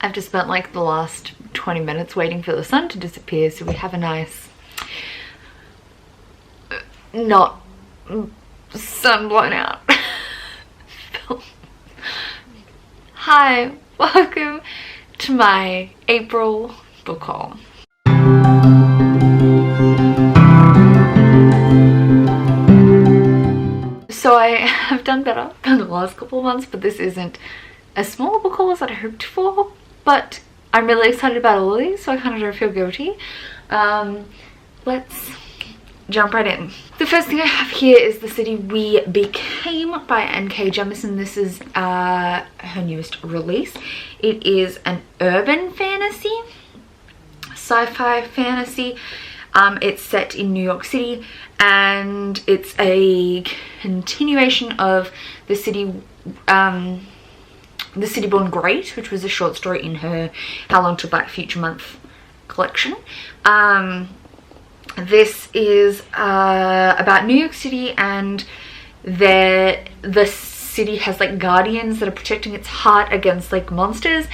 I've just spent like the last 20 minutes waiting for the sun to disappear so we have a nice, not sun blown out film. Hi, welcome to my April book haul. So I have done better than the last couple of months, but this isn't as small a book haul as I hoped for, but I'm really excited about all of these, so I kind of don't feel guilty. Let's jump right in. The first thing I have here is The City We Became by N.K. Jemisin. This is her newest release. It is an urban fantasy, sci-fi fantasy. It's set in New York City, and it's a continuation of The City Born Great, which was a short story in her How Long Till Black Future Month collection. This is about New York City, and the city has like guardians that are protecting its heart against like monsters.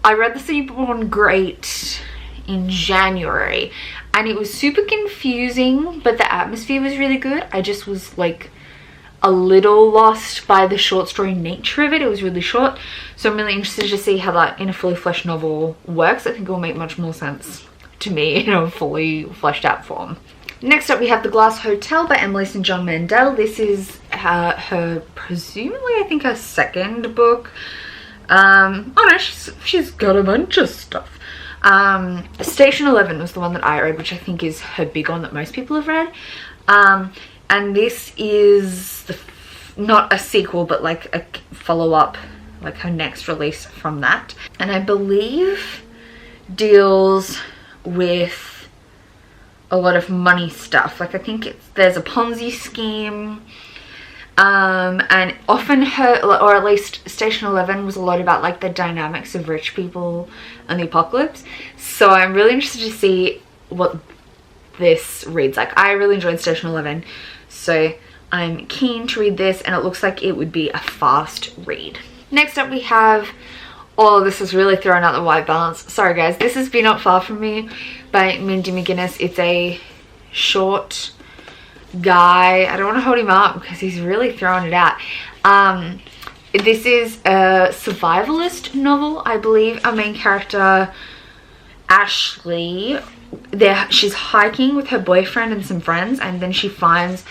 I read The City Born Great in January and it was super confusing, but the atmosphere was really good. I just was like a little lost by the short story nature of it. It was really short, so I'm really interested to see how that in a fully fleshed novel works. I think it will make much more sense to me in a fully fleshed out form. Next up we have The Glass Hotel by Emily St. John Mandel. This is her presumably, I think, her second book. Oh no, she's got a bunch of stuff. Station 11 was the one that I read, which I think is her big one that most people have read. And this is not a sequel, but like a follow-up, like her next release from that. And I believe deals with a lot of money stuff. Like I think there's a Ponzi scheme. And often or at least Station 11 was a lot about like the dynamics of rich people and the apocalypse. So I'm really interested to see what this reads like. I really enjoyed Station 11, so I'm keen to read this, and it looks like it would be a fast read. Next up we have, oh, this is really throwing out the white balance. Sorry guys, this is Be Not Far From Me by Mindy McGuinness. It's a short guy. I don't want to hold him up because he's really throwing it out. This is a survivalist novel, I believe. Our main character, Ashley, she's hiking with her boyfriend and some friends, and then she finds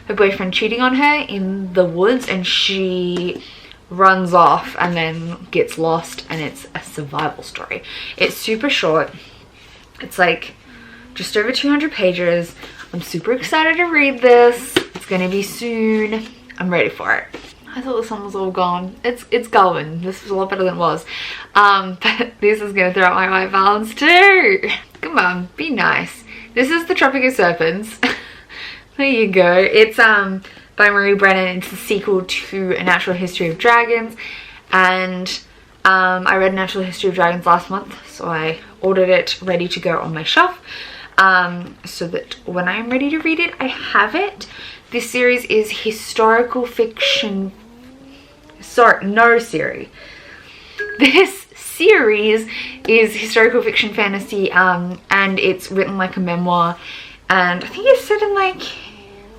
her boyfriend cheating on her in the woods, and she runs off and then gets lost, and it's a survival story. It's super short. It's like just over 200 pages. I'm super excited to read this. It's gonna be soon. I'm ready for it. I thought the sun was all gone. It's going. This was a lot better than it was. But this is gonna throw out my white balance too. Come on, be nice. This is The Tropic of Serpents. There you go. It's by Marie Brennan. It's the sequel to A Natural History of Dragons, and I read A Natural History of Dragons last month, so I ordered it ready to go on my shelf. So that when I'm ready to read it, I have it. This series is historical fiction. Sorry, no series. This series is historical fiction fantasy, and it's written like a memoir, and I think it's set in like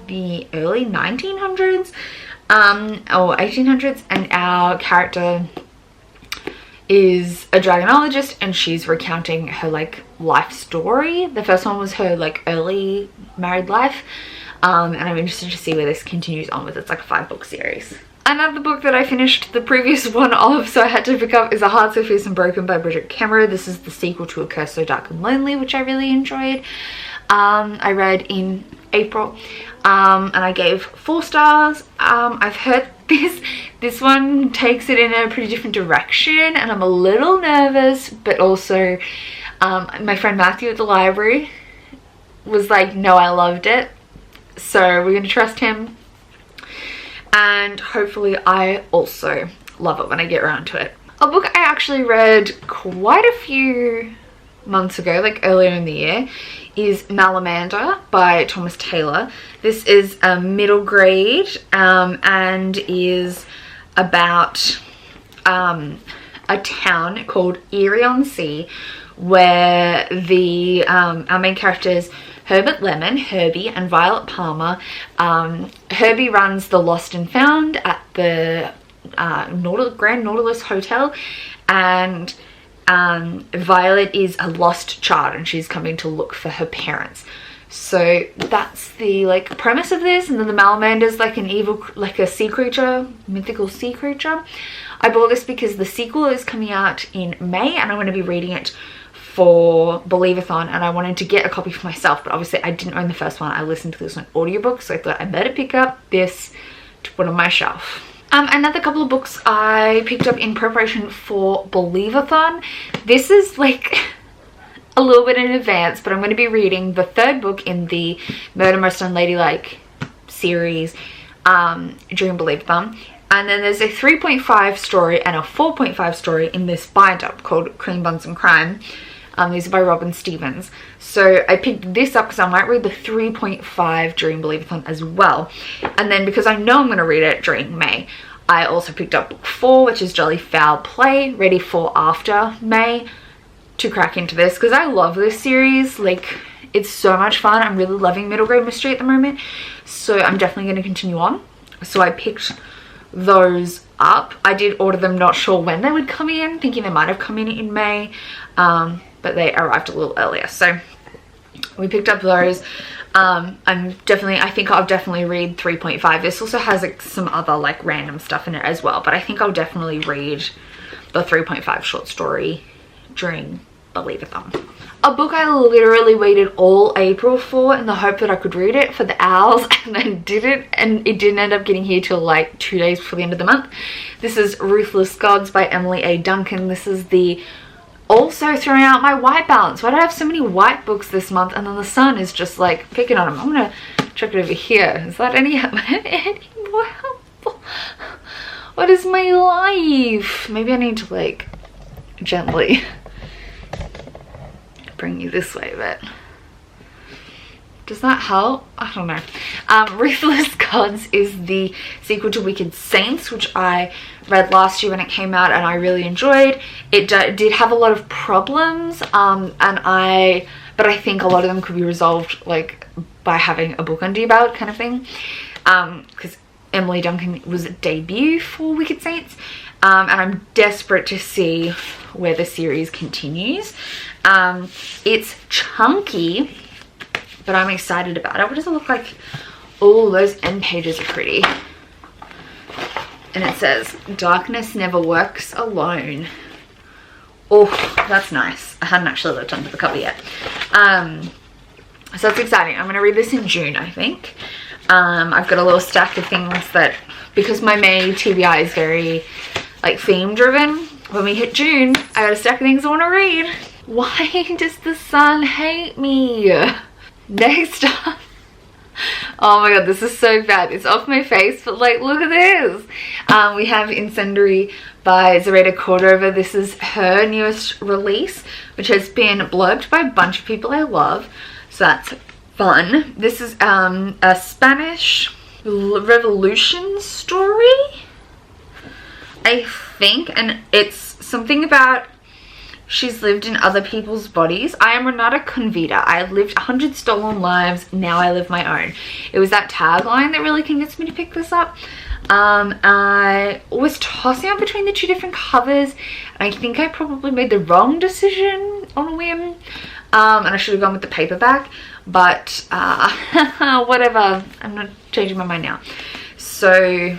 the early 1900s or 1800s, and our character is a dragonologist, and she's recounting her like life story. The first one was her like early married life, and I'm interested to see where this continues on with. It's like a 5-book series. Another book that I finished the previous one of, so I had to pick up, is A Heart So Fierce and Broken by Bridget Kemmerer. This is the sequel to A Curse So Dark and Lonely, which I really enjoyed. I read in April, and I gave 4 stars. I've heard this one takes it in a pretty different direction, and I'm a little nervous, but also my friend Matthew at the library was like, no, I loved it, so we're gonna trust him, and hopefully I also love it when I get around to it. A book I actually read quite a few months ago, like earlier in the year, is Malamanda by Thomas Taylor. This is a middle grade and is about a town called Erie-on-Sea, where the our main characters Herbert Lemon, Herbie, and Violet Palmer. Herbie runs the Lost and Found at the Grand Nautilus Hotel, and Violet is a lost child and she's coming to look for her parents. So that's the like premise of this. And then the Malamander's like an evil, like a sea creature, mythical sea creature. I bought this because the sequel is coming out in May and I'm going to be reading it for Believeathon, and I wanted to get a copy for myself, but obviously I didn't own the first one. I listened to this on audiobook, so I thought I better pick up this to put on my shelf. Another couple of books I picked up in preparation for Believeathon. This is like a little bit in advance, but I'm going to be reading the third book in the Murder Most Unladylike series during Believeathon. And then there's a 3.5 story and a 4.5 story in this binder called Cream Buns and Crime. These are by Robin Stevens. So I picked this up because I might read the 3.5 during Believeathon as well. And then because I know I'm going to read it during May, I also picked up book 4, which is Jolly Foul Play, ready for after May to crack into this. Because I love this series. Like, it's so much fun. I'm really loving middle grade mystery at the moment. So I'm definitely going to continue on. So I picked those up. I did order them, not sure when they would come in, thinking they might have come in May. But they arrived a little earlier, so we picked up those. I think I'll definitely read 3.5. This also has like some other like random stuff in it as well, but I think I'll definitely read the 3.5 short story during Believeathon. A book I literally waited all April for in the hope that I could read it for the owls, and then didn't, and it didn't end up getting here till like 2 days before the end of the month. This is Ruthless Gods by Emily A. Duncan. This is the also throwing out my white balance. Why do I have so many white books this month? And then the sun is just like picking on them. I'm gonna check it over here. Is that any more helpful? What is my life? Maybe I need to like gently bring you this way, but does that help? I don't know. Ruthless Gods is the sequel to Wicked Saints, which I read last year when it came out and I really enjoyed. It did have a lot of problems, but I think a lot of them could be resolved like by having a book under your belt kind of thing, because Emily Duncan was a debut for Wicked Saints, and I'm desperate to see where the series continues. It's chunky, but I'm excited about it. What does it look like? Oh, those end pages are pretty. And it says, darkness never works alone. Oh, that's nice. I hadn't actually looked under the cover yet. So that's exciting. I'm going to read this in June, I think. I've got a little stack of things that, because my May TBI is very like theme driven, when we hit June, I got a stack of things I want to read. Why does the sun hate me? Next up. Oh my god, this is so bad. It's off my face, but like, look at this. We have Sindri by Zareta Cordova. This is her newest release, which has been blurbed by a bunch of people I love. So that's fun. This is a Spanish revolution story, I think, and it's something about she's lived in other people's bodies. I am Renata Convita. I lived 100 stolen lives. Now I live my own. It was that tagline that really convinced me to pick this up. I was tossing up between the two different covers, and I think I probably made the wrong decision on a whim. And I should have gone with the paperback, but whatever. I'm not changing my mind now. So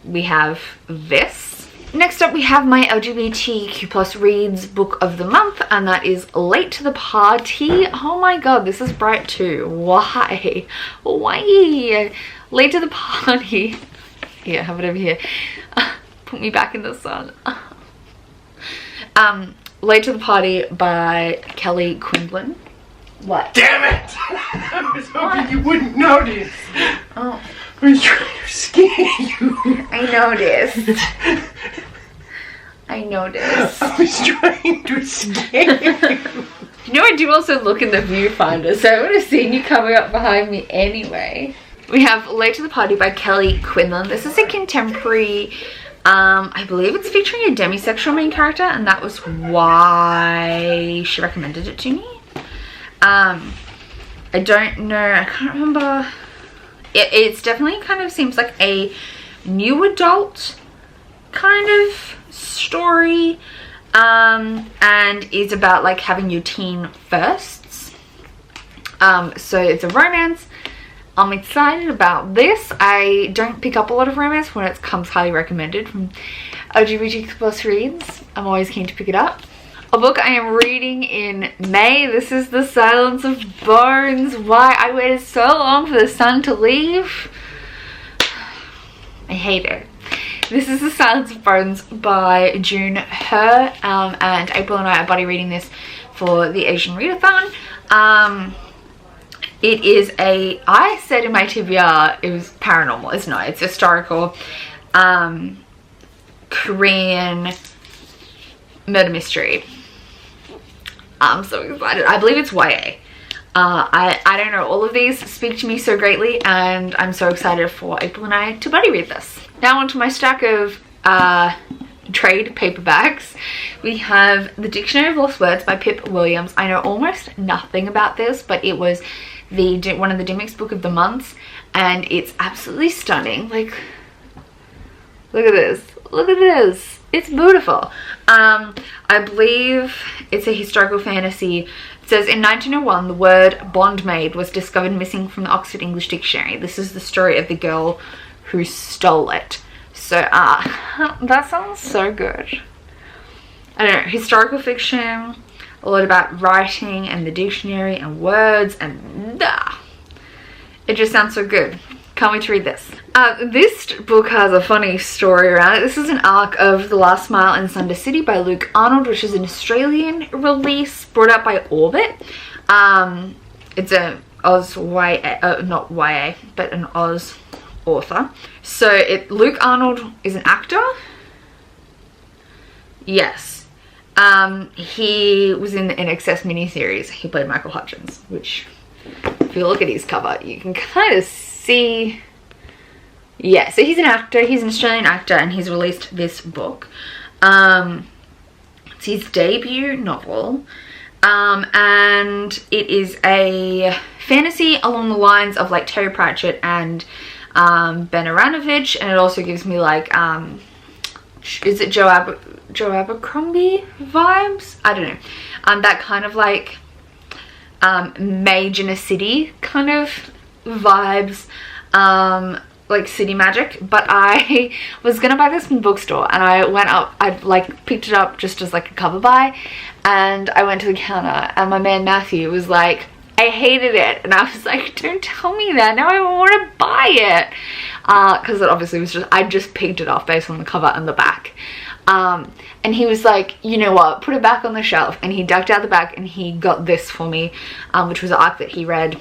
we have this. Next up, we have my LGBTQ+ reads book of the month, and that is Late to the Party. Oh my god, this is bright too. Why? Why? Late to the Party. Here, have it over here. Put me back in the sun. Late to the Party by Kelly Quinlan. What? Damn it! I was hoping you wouldn't notice. Oh. I was trying to scare you. I noticed. I noticed. I was trying to scare you. You know, I do also look in the viewfinder, so I would have seen you coming up behind me anyway. We have Late to the Party by Kelly Quinlan. This is a contemporary I believe it's featuring a demisexual main character, and that was why she recommended it to me. I don't know, I can't remember. It's definitely kind of seems like a new adult kind of story, and is about like having your teen firsts. So it's a romance. I'm excited about this. I don't pick up a lot of romance when it comes highly recommended from LGBT plus reads. I'm always keen to pick it up. A book I am reading in May. This is The Silence of Bones. Why I waited so long for the sun to leave. I hate it. This is The Silence of Bones by June Her, and April and I are buddy reading this for the Asian Readathon. It is I said in my TBR it was paranormal. It's not. It's historical Korean murder mystery. I'm so excited. I believe it's YA. I don't know. All of these speak to me so greatly, and I'm so excited for April and I to buddy read this. Now onto my stack of trade paperbacks. We have The Dictionary of Lost Words by Pip Williams. I know almost nothing about this, but it was one of the Dimmicks Book of the Months, and it's absolutely stunning. Like, look at this. Look at this. It's beautiful. I believe it's a historical fantasy. It says, in 1901, the word bondmaid was discovered missing from the Oxford English Dictionary. This is the story of the girl who stole it. So, that sounds so good. I don't know, historical fiction, a lot about writing and the dictionary and words, and it just sounds so good. Can't wait to read this. This book has a funny story around it. This is an arc of The Last Mile in Sunder City by Luke Arnold, which is an Australian release brought out by Orbit. It's a Oz YA, not YA, but an Oz author. So Luke Arnold is an actor. Yes. He was in the NXS miniseries. He played Michael Hutchins, which, if you look at his cover, you can kind of see. Yeah, so he's an actor. He's an Australian actor, and he's released this book. It's his debut novel, and it is a fantasy along the lines of like Terry Pratchett and Ben Aranovich, and it also gives me like is it Joe Abercrombie vibes? I don't know. That kind of like mage in a city kind of vibes, like city magic. But I was gonna buy this from the bookstore, and I went up, I like picked it up just as like a cover buy, and I went to the counter, and my man Matthew was like, I hated it, and I was like, don't tell me that, now I want to buy it, because it obviously was just, I just picked it off based on the cover and the back. And he was like, you know what, put it back on the shelf, and he ducked out the back and he got this for me, which was an arc that he read.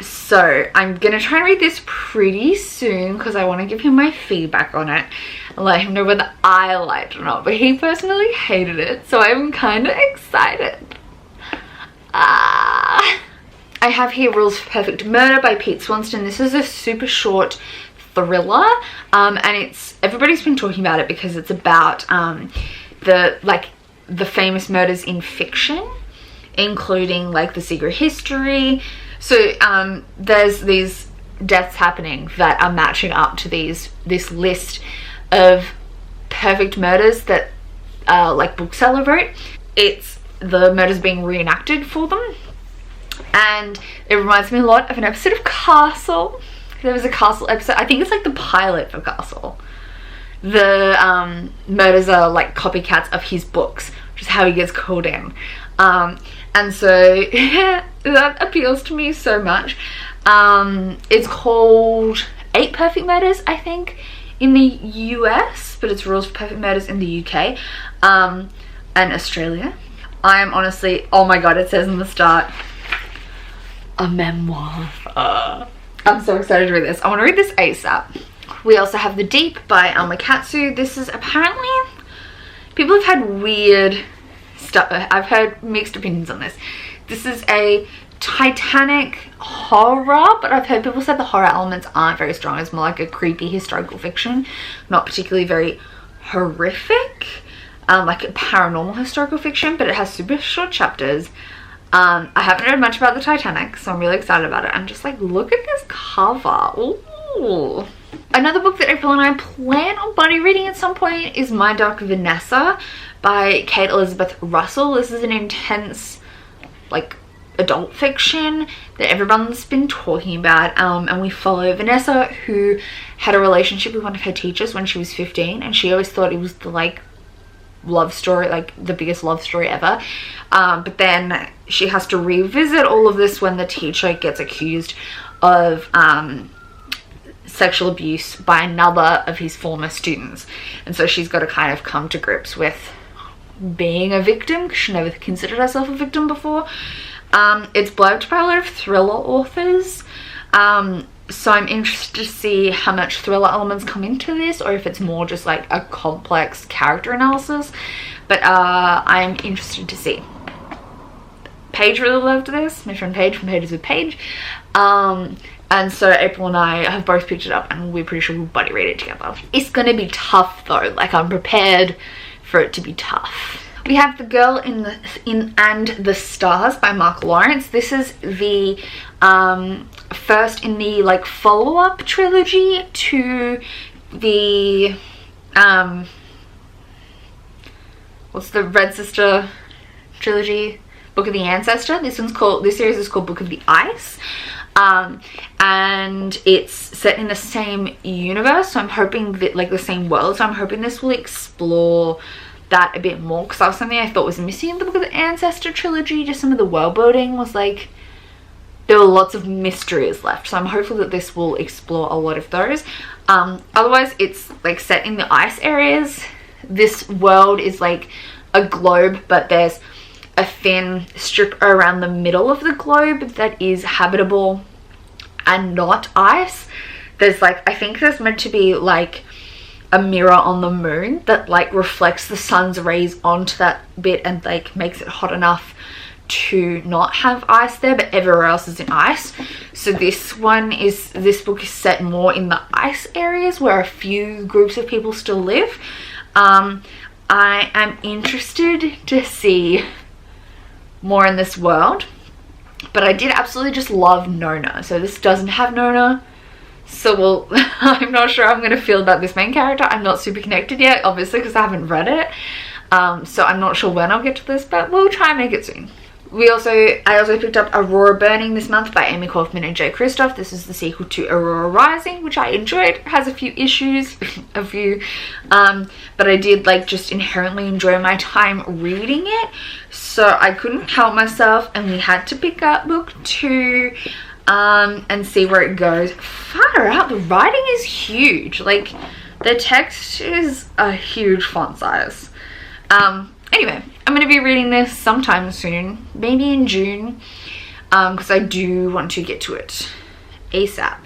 So I'm gonna try and read this pretty soon because I want to give him my feedback on it and let him know whether I liked it or not, but he personally hated it, so I'm kind of excited. I have here Rules for Perfect Murder by Pete Swanston. This is a super short thriller, and everybody's been talking about it because it's about the famous murders in fiction, including like the secret history. So there's these deaths happening that are matching up to this list of perfect murders that like bookseller wrote. It's the murders being reenacted for them, and it reminds me a lot of an episode of Castle. There was a Castle episode, I think it's like the pilot for Castle. The murders are like copycats of his books, which is how he gets called in, and so that appeals to me so much. It's called 8 Perfect Murders, I think, in the US, but it's Rules for Perfect Murders in the UK and Australia. I am honestly, oh my god, it says in the start, a memoir. I'm so excited to read this. I want to read this ASAP. We also have The Deep by Alma Katsu. This is apparently, people have had weird stuff. I've heard mixed opinions on this. This is a Titanic horror, but I've heard people say the horror elements aren't very strong. It's more like a creepy historical fiction, not particularly very horrific, like a paranormal historical fiction, but it has super short chapters. I haven't read much about the Titanic, so I'm really excited about it. I'm just like, look at this cover. Ooh. Another book that April and I plan on buddy reading at some point is My Dark Vanessa by Kate Elizabeth Russell. This is an intense, like, adult fiction that everyone's been talking about, and we follow Vanessa, who had a relationship with one of her teachers when she was 15, and she always thought it was the like love story, like the biggest love story ever, but then she has to revisit all of this when the teacher gets accused of sexual abuse by another of his former students, and so she's got to kind of come to grips with being a victim, because she never considered herself a victim before. It's blurbed by a lot of thriller authors, so I'm interested to see how much thriller elements come into this, or if it's more just like a complex character analysis, but I'm interested to see. Paige really loved this, my friend Paige from Pages with Paige, and so April and I have both picked it up, and we're pretty sure we'll buddy read it together. It's gonna be tough though, like I'm prepared for it to be tough. We have The Girl in and the Stars by Mark Lawrence. This is the first in the like follow-up trilogy to the what's the Red Sister trilogy, Book of the Ancestor. This series is called Book of the Ice, and it's set in the same universe, so I'm hoping that, like, the same world, so I'm hoping this will explore that a bit more, because that was something I thought was missing in the Book of the Ancestor trilogy. Just some of the world building was like, there were lots of mysteries left, so I'm hopeful that this will explore a lot of those. Otherwise, it's like set in the ice areas. This world is like a globe, but there's a thin strip around the middle of the globe that is habitable and not ice. There's like, I think there's meant to be like a mirror on the moon that like reflects the sun's rays onto that bit and like makes it hot enough to not have ice there, but everywhere else is in ice. So this book is set more in the ice areas where a few groups of people still live. I am interested to see more in this world, but I did absolutely just love Nona. So this doesn't have Nona, so I'm not sure how I'm gonna feel about this main character. I'm not super connected yet, obviously, because I haven't read it, so I'm not sure when I'll get to this, but we'll try and make it soon. I also picked up Aurora Burning this month by Amy Kaufman and Jay Kristoff. This is the sequel to Aurora Rising, which I enjoyed. It has a few issues, but I did like just inherently enjoy my time reading it, so I couldn't help myself, and we had to pick up book 2 and see where it goes. Far out, the writing is huge. Like, the text is a huge font size. Anyway, I'm going to be reading this sometime soon, maybe in June, because I do want to get to it ASAP.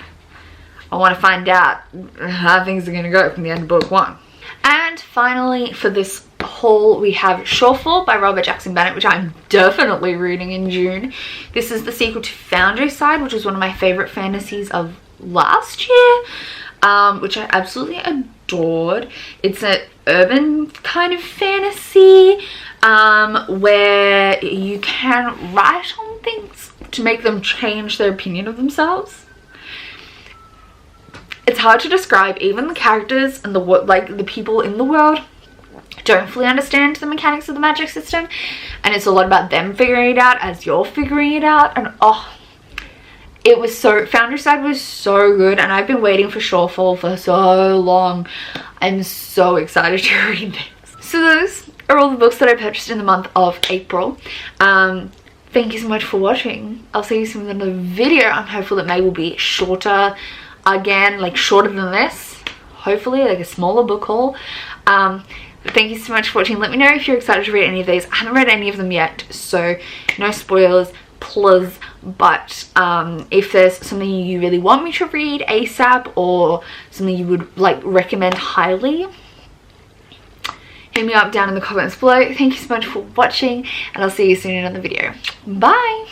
I want to find out how things are going to go from the end of book 1. And finally, for this haul, we have Shorefall by Robert Jackson Bennett, which I'm definitely reading in June. This is the sequel to Foundryside, which was one of my favorite fantasies of last year, which I absolutely adored. It's an urban kind of fantasy where you can write on things to make them change their opinion of themselves. It's hard to describe. Even the characters and the people in the world don't fully understand the mechanics of the magic system, and it's a lot about them figuring it out as you're figuring it out. And Foundryside was so good, and I've been waiting for Shorefall for so long. I'm so excited to read this. So those are all the books that I purchased in the month of April. Thank you so much for watching. I'll see you soon in another video. I'm hopeful that May will be shorter again, like shorter than this, hopefully, like a smaller book haul. Thank you so much for watching. Let me know if you're excited to read any of these. I haven't read any of them yet, so no spoilers, please. But if there's something you really want me to read ASAP, or something you would like recommend highly, hit me up down in the comments below. Thank you so much for watching, and I'll see you soon in another video. Bye.